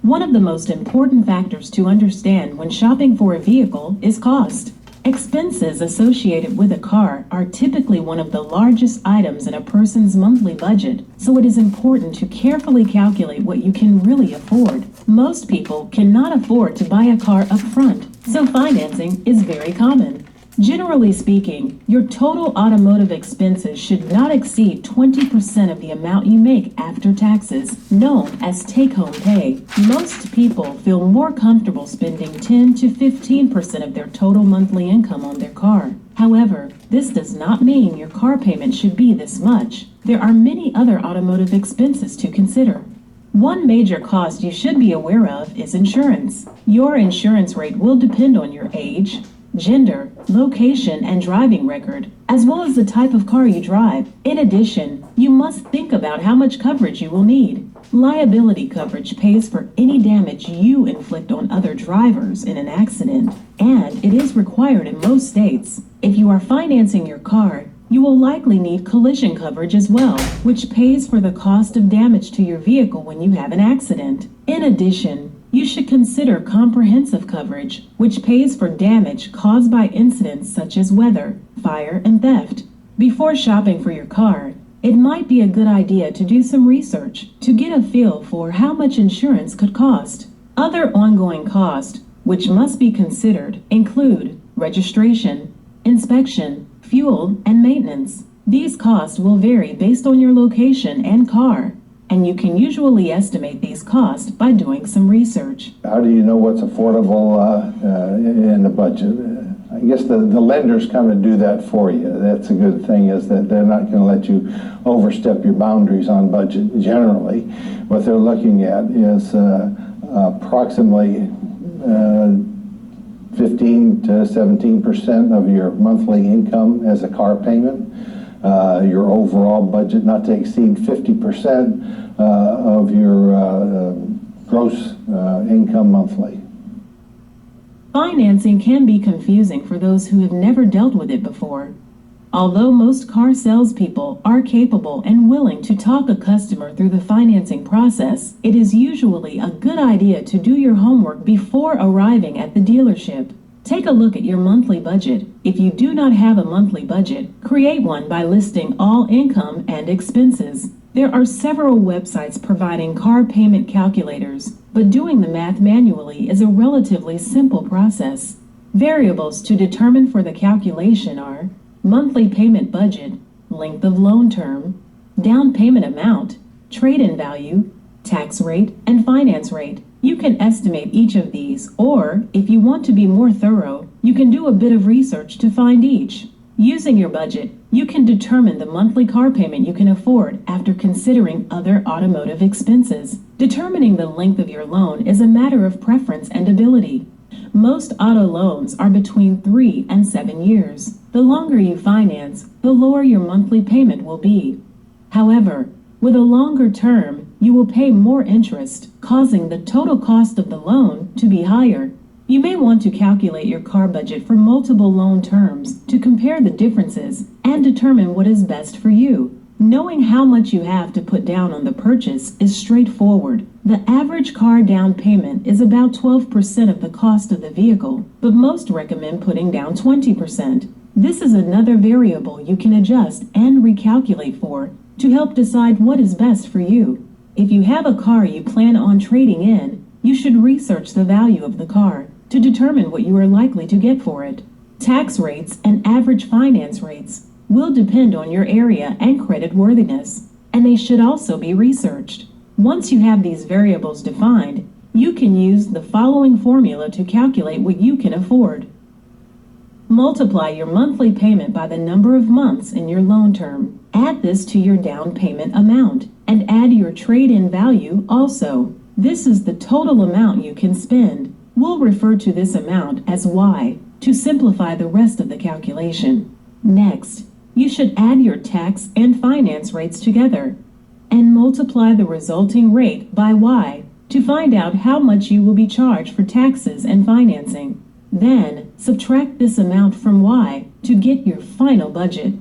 One of the most important factors to understand when shopping for a vehicle is cost. Expenses associated with a car are typically one of the largest items in a person's monthly budget, so it is important to carefully calculate what you can really afford. Most people cannot afford to buy a car up front, so financing is very common. Generally speaking, your total automotive expenses should not exceed 20% of the amount you make after taxes, known as take-home pay. Most people feel more comfortable spending 10 to 15% of their total monthly income on their car. However, this does not mean your car payment should be this much. There are many other automotive expenses to consider. One major cost you should be aware of is insurance. Your insurance rate will depend on your age, gender, location, and driving record, as well as the type of car you drive. In addition, you must think about how much coverage you will need. Liability coverage pays for any damage you inflict on other drivers in an accident, and it is required in most states. If you are financing your car, you will likely need collision coverage as well, which pays for the cost of damage to your vehicle when you have an accident. In addition, you should consider comprehensive coverage, which pays for damage caused by incidents such as weather, fire, and theft. Before shopping for your car, it might be a good idea to do some research to get a feel for how much insurance could cost. Other ongoing costs, which must be considered, include registration, inspection, fuel, and maintenance. These costs will vary based on your location and car, and you can usually estimate these costs by doing some research. How do you know what's affordable in the budget? I guess the lenders kind of do that for you. That's a good thing, is that they're not going to let you overstep your boundaries on budget generally. What they're looking at is approximately 15 to 17% of your monthly income as a car payment. Your overall budget not to exceed 50% of your gross income monthly. Financing can be confusing for those who have never dealt with it before. Although most car salespeople are capable and willing to talk a customer through the financing process, it is usually a good idea to do your homework before arriving at the dealership. Take a look at your monthly budget. If you do not have a monthly budget, create one by listing all income and expenses. There are several websites providing car payment calculators, but doing the math manually is a relatively simple process. Variables to determine for the calculation are monthly payment budget, length of loan term, down payment amount, trade-in value, tax rate, and finance rate. You can estimate each of these, or if you want to be more thorough, you can do a bit of research to find each. Using your budget, you can determine the monthly car payment you can afford after considering other automotive expenses. Determining the length of your loan is a matter of preference and ability. Most auto loans are between 3 and 7 years. The longer you finance, the lower your monthly payment will be. However, with a longer term, you will pay more interest, causing the total cost of the loan to be higher. You may want to calculate your car budget for multiple loan terms to compare the differences and determine what is best for you. Knowing how much you have to put down on the purchase is straightforward. The average car down payment is about 12% of the cost of the vehicle, but most recommend putting down 20%. This is another variable you can adjust and recalculate for to help decide what is best for you. If you have a car you plan on trading in, you should research the value of the car to determine what you are likely to get for it. Tax rates and average finance rates will depend on your area and credit worthiness, and they should also be researched. Once you have these variables defined, you can use the following formula to calculate what you can afford. Multiply your monthly payment by the number of months in your loan term. Add this to your down payment amount, and add your trade-in value also. This is the total amount you can spend. We'll refer to this amount as Y to simplify the rest of the calculation. Next, you should add your tax and finance rates together and multiply the resulting rate by Y to find out how much you will be charged for taxes and financing. Then, subtract this amount from Y to get your final budget.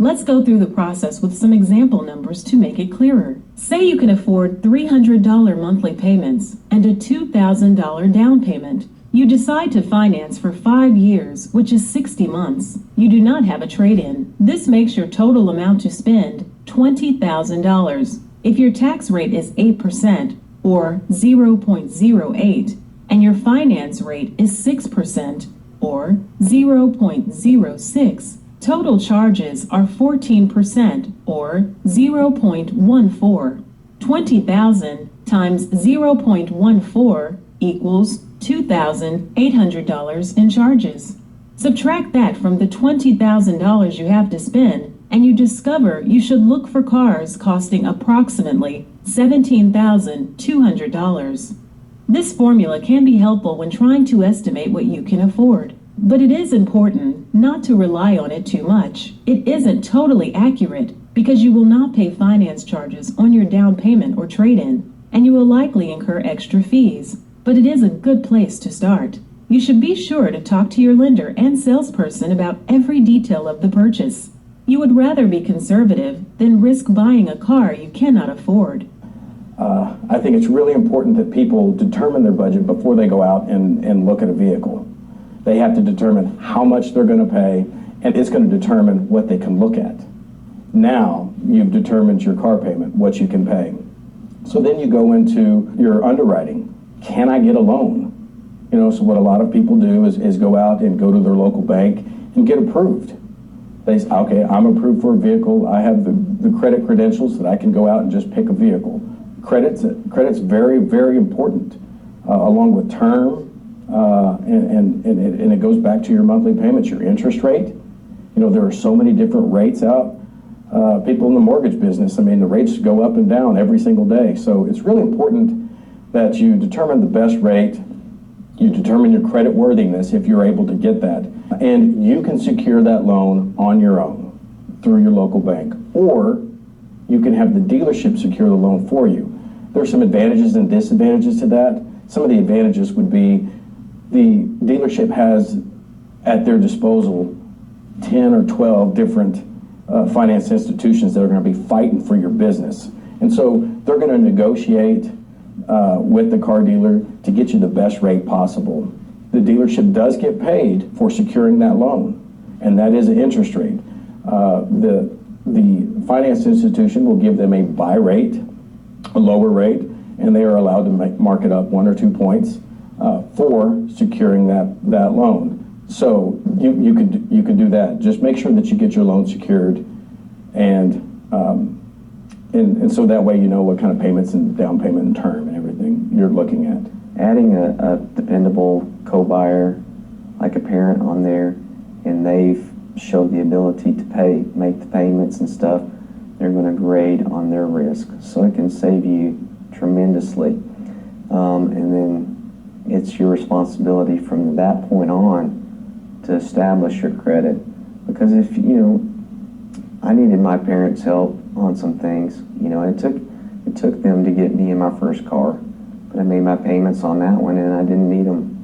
Let's go through the process with some example numbers to make it clearer. Say you can afford $300 monthly payments and a $2,000 down payment. You decide to finance for 5 years, which is 60 months. You do not have a trade-in. This makes your total amount to spend $20,000. If your tax rate is 8% or 0.08 and your finance rate is 6% or 0.06, total charges are 14% or 0.14. 20,000 times 0.14 equals $2,800 in charges. Subtract that from the $20,000 you have to spend, and you discover you should look for cars costing approximately $17,200. This formula can be helpful when trying to estimate what you can afford, but it is important not to rely on it too much. It isn't totally accurate because you will not pay finance charges on your down payment or trade-in, and you will likely incur extra fees, but it is a good place to start. You should be sure to talk to your lender and salesperson about every detail of the purchase. You would rather be conservative than risk buying a car you cannot afford. I think it's really important that people determine their budget before they go out and look at a vehicle. They have to determine how much they're going to pay, and it's going to determine what they can look at. Now you've determined your car payment, what you can pay. So then you go into your underwriting. Can I get a loan? So what a lot of people do is go out and go to their local bank and get approved. They say, okay, I'm approved for a vehicle. I have the credit credentials that I can go out and just pick a vehicle. Credit's very, very important, along with term, and it goes back to your monthly payments, your interest rate. There are so many different rates out. People in the mortgage business, the rates go up and down every single day. So it's really important that you determine the best rate, you determine your credit worthiness if you're able to get that, and you can secure that loan on your own through your local bank, or you can have the dealership secure the loan for you. There are some advantages and disadvantages to that. Some of the advantages would be the dealership has at their disposal 10 or 12 different finance institutions that are going to be fighting for your business. And so they're going to negotiate with the car dealer to get you the best rate possible. The dealership does get paid for securing that loan, and that is an interest rate. The finance institution will give them a buy rate, a lower rate, and they are allowed to mark it up 1 or 2 points for securing that loan. So you could do that. Just make sure that you get your loan secured, and so that way you know what kind of payments and down payment and term and everything you're looking at. Adding a dependable co-buyer like a parent on there, and they've showed the ability to make the payments and stuff, they're going to grade on their risk. So it can save you tremendously. And then it's your responsibility from that point on to establish your credit. Because if, I needed my parents' help on some things, it took them to get me in my first car. But I made my payments on that one, and I didn't need them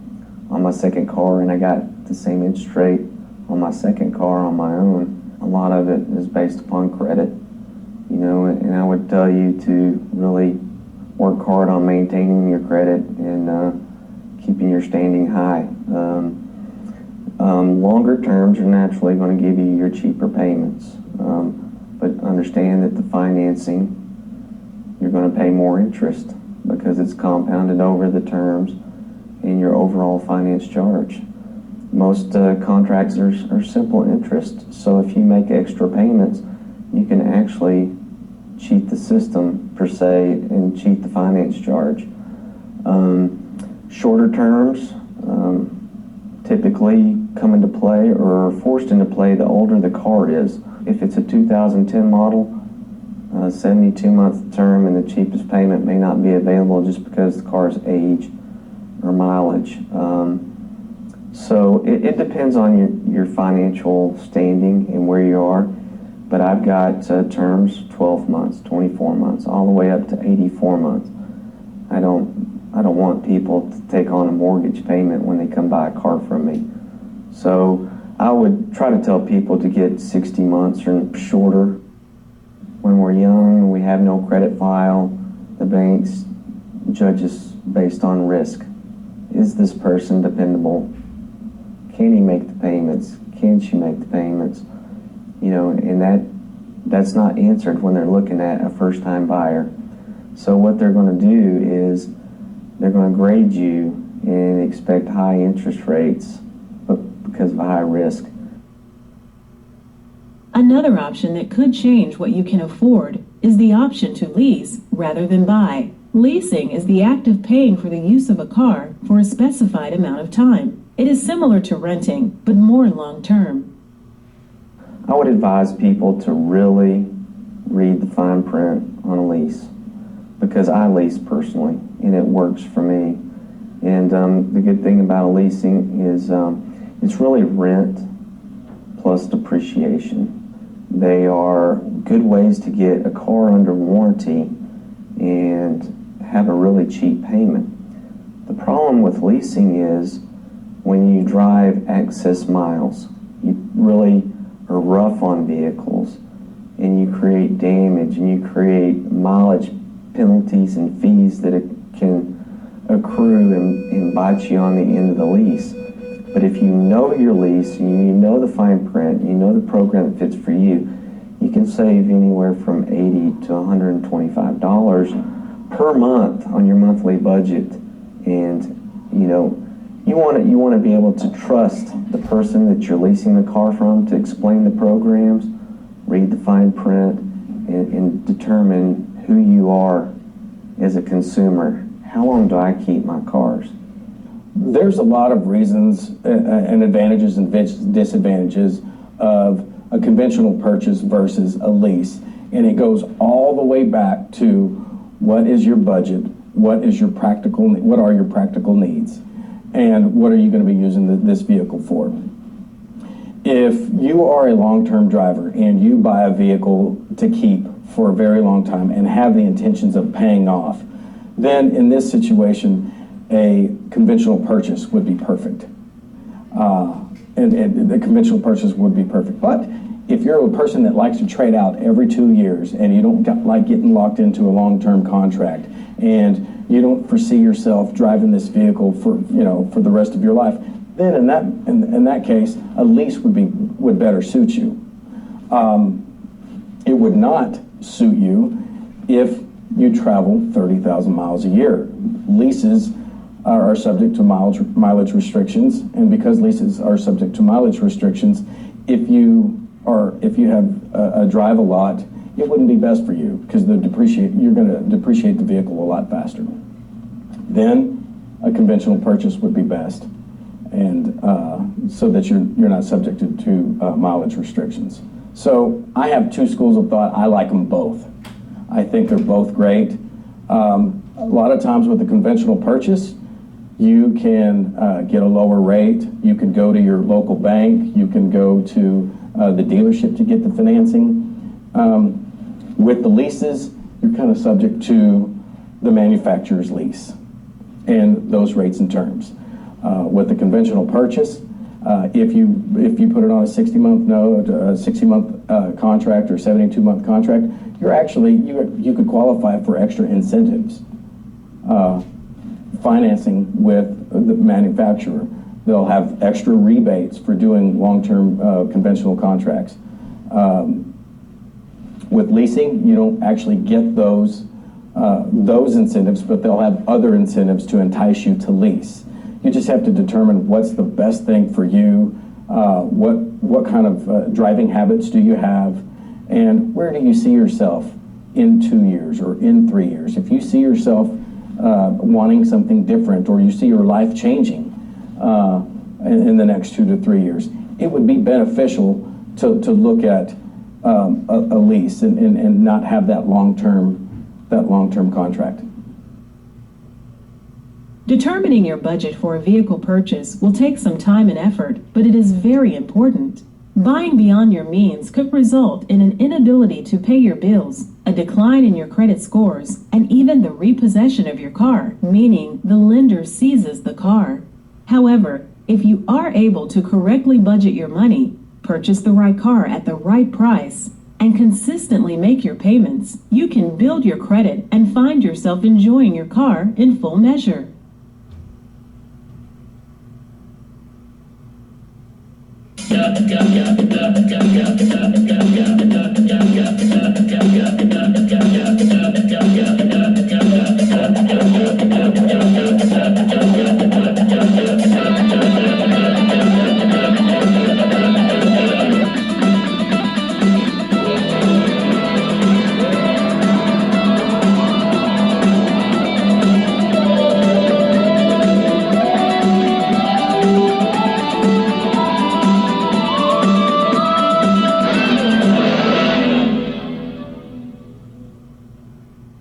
on my second car, and I got the same interest rate on my second car on my own. A lot of it is based upon credit, and I would tell you to really work hard on maintaining your credit and keeping your standing high. Longer terms are naturally going to give you your cheaper payments, but understand that the financing, you're going to pay more interest because it's compounded over the terms and your overall finance charge. Most contracts are simple interest, so if you make extra payments, you can actually cheat the system per se and cheat the finance charge. Shorter terms typically come into play or are forced into play the older the car is. If it's a 2010 model, a 72-month term and the cheapest payment may not be available just because the car's age or mileage. So it depends on your financial standing and where you are. But I've got terms 12 months, 24 months, all the way up to 84 months. I don't want people to take on a mortgage payment when they come buy a car from me. So I would try to tell people to get 60 months or shorter. When we're young, we have no credit file. The banks judge us based on risk. Is this person dependable? Can he make the payments? Can she make the payments? You know, and that's not answered when they're looking at a first-time buyer. So what they're going to do is they're going to grade you and expect high interest rates because of high risk. Another option that could change what you can afford is the option to lease rather than buy. Leasing is the act of paying for the use of a car for a specified amount of time. It is similar to renting, but more long-term. I would advise people to really read the fine print on a lease, because I lease personally and it works for me. And the good thing about a leasing is it's really rent plus depreciation. They are good ways to get a car under warranty and have a really cheap payment. The problem with leasing is when you drive excess miles, you really are rough on vehicles and you create damage and you create mileage penalties and fees that it can accrue and bite you on the end of the lease. But if you know your lease, and you know the fine print, you know the program that fits for you, you can save anywhere from $80 to $125 per month on your monthly budget. And you know, you want to be able to trust the person that you're leasing the car from to explain the programs, read the fine print, and determine who you are as a consumer. How long do I keep my cars? There's a lot of reasons and advantages and disadvantages of a conventional purchase versus a lease. And it goes all the way back to what is your budget, what are your practical needs, and what are you going to be using this vehicle for. If you are a long-term driver and you buy a vehicle to keep for a very long time and have the intentions of paying off, then in this situation, a conventional purchase would be perfect. And the conventional purchase would be perfect. But if you're a person that likes to trade out every 2 years and you don't like getting locked into a long-term contract and you don't foresee yourself driving this vehicle for the rest of your life, then in that case, a lease would better suit you. It would not suit you if you travel 30,000 miles a year. Leases are subject to mileage restrictions, and because leases are subject to mileage restrictions, if you have a drive a lot, it wouldn't be best for you because you're going to depreciate the vehicle a lot faster. Then a conventional purchase would be best, and so that you're not subjected to mileage restrictions. So I have two schools of thought. I like them both. I think they're both great. A lot of times with a conventional purchase, you can get a lower rate. You can go to your local bank. You can go to the dealership to get the financing. With the leases, you're kind of subject to the manufacturer's lease and those rates and terms. With the conventional purchase, if you put it on a 60-month note, a 60-month contract or 72-month contract, you could qualify for extra incentives. Financing with the manufacturer. They'll have extra rebates for doing long-term conventional contracts. With leasing, you don't actually get those incentives, but they'll have other incentives to entice you to lease. You just have to determine what's the best thing for you, what kind of driving habits do you have, and where do you see yourself in 2 years or in 3 years. If you see yourself wanting something different, or you see your life changing in the next 2 to 3 years, it would be beneficial to look at a lease and not have that long-term contract. Determining your budget for a vehicle purchase will take some time and effort, but it is very important. Buying beyond your means could result in an inability to pay your bills, a decline in your credit scores, and even the repossession of your car, meaning the lender seizes the car. However, if you are able to correctly budget your money, purchase the right car at the right price, and consistently make your payments, you can build your credit and find yourself enjoying your car in full measure.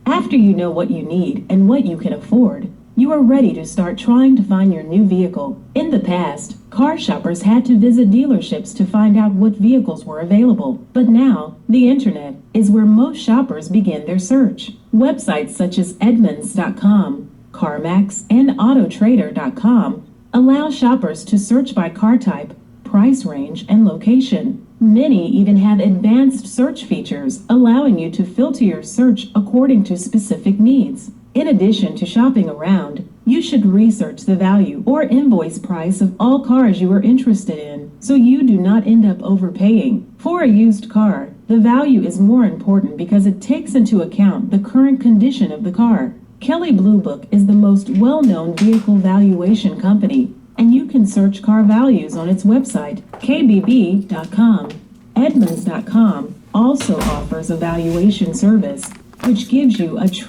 After you know what you need and what you can afford, you are ready to start trying to find your new vehicle. In the past, car shoppers had to visit dealerships to find out what vehicles were available. But now, the internet is where most shoppers begin their search. Websites such as Edmunds.com, CarMax, and Autotrader.com allow shoppers to search by car type, price range, and location. Many even have advanced search features allowing you to filter your search according to specific needs. In addition to shopping around, you should research the value or invoice price of all cars you are interested in, so you do not end up overpaying. For a used car, the value is more important because it takes into account the current condition of the car. Kelley Blue Book is the most well-known vehicle valuation company, and you can search car values on its website, kbb.com. Edmunds.com also offers a valuation service, which gives you a true